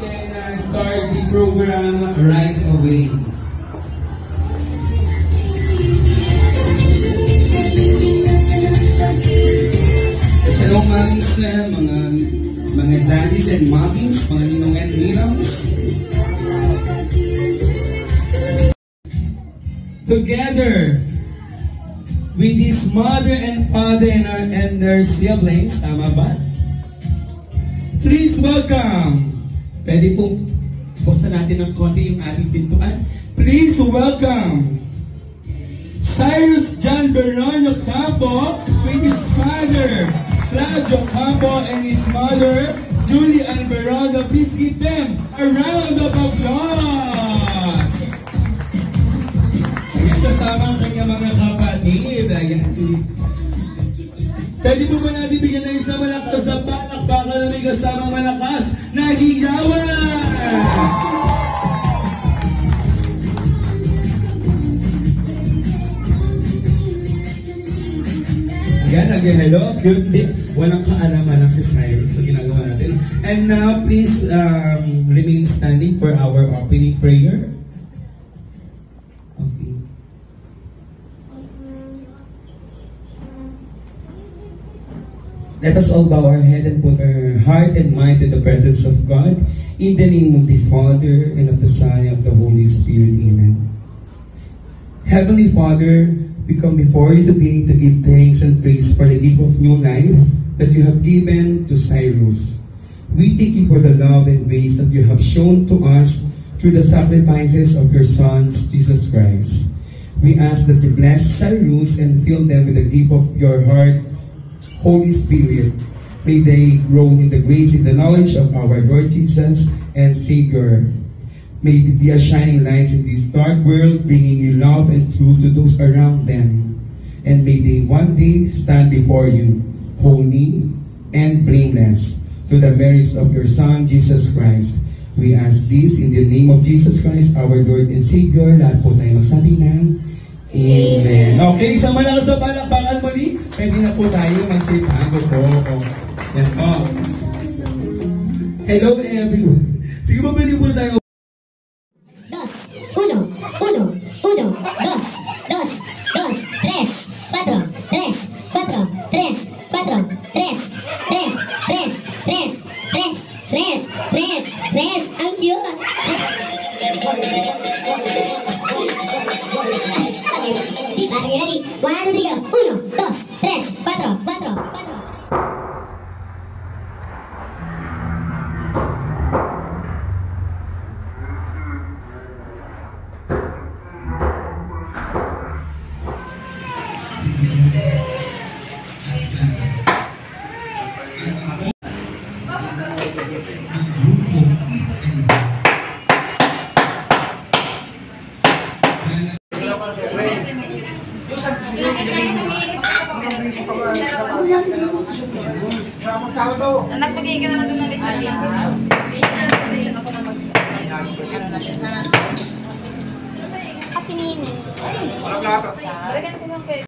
can start the program right away. Hello, mommies na mga daddies and mommies, mga ninong and ninongs. Together with his mother and father and their siblings, tama ba? Please welcome. Pwede po buksan natin ng konti yung ating pintuan. Please welcome Cyrus John Beronio Campo with his father Claudio Campo and his mother Julie Ann Beronio. Please give them a round of applause. Ayan, kasama ang kanyang mga kapatid. Ayan. Pwede po ba natin bigyan ng isang malakas na palakpakan na may kasamang malakas na higawan? Ayan, nag-hello. Cute. Walang kaalaman lang si Cyrus sa ginagawa natin. And now, please remain standing for our opening prayer. Okay. Let us all bow our head and put our heart and mind in the presence of God. In the name of the Father, and of the Son, and of the Holy Spirit. Amen. Heavenly Father, we come before you today to give thanks and praise for the gift of new life that you have given to Cyrus. We thank you for the love and grace that you have shown to us through the sacrifices of your sons, Jesus Christ. We ask that you bless Cyrus and fill them with the gift of your heart, Holy Spirit. May they grow in the grace and the knowledge of our Lord Jesus and Savior. May it be a shining light in this dark world, bringing you love and truth to those around them. And may they one day stand before you, holy and blameless, through the merits of your Son, Jesus Christ. We ask this in the name of Jesus Christ, our Lord and Savior. Lahat po tayo magsabi ng Amen. Okay, sa malakas na palakpakan muli, pwede na po tayo magsalita po. Yan po. Hello everyone. Sige po, pwede po tayo. Ang cute! Okay, diba? Are you ready? 1, 2, 3, go! 1, 2, 3, 4, 4. Anak, pag-iiga na lang doon na lechon. Kasininin. Walang lahat. Lagyan natin yung cake.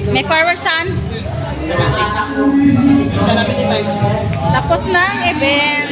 May fireworks saan? Tapos na ang event.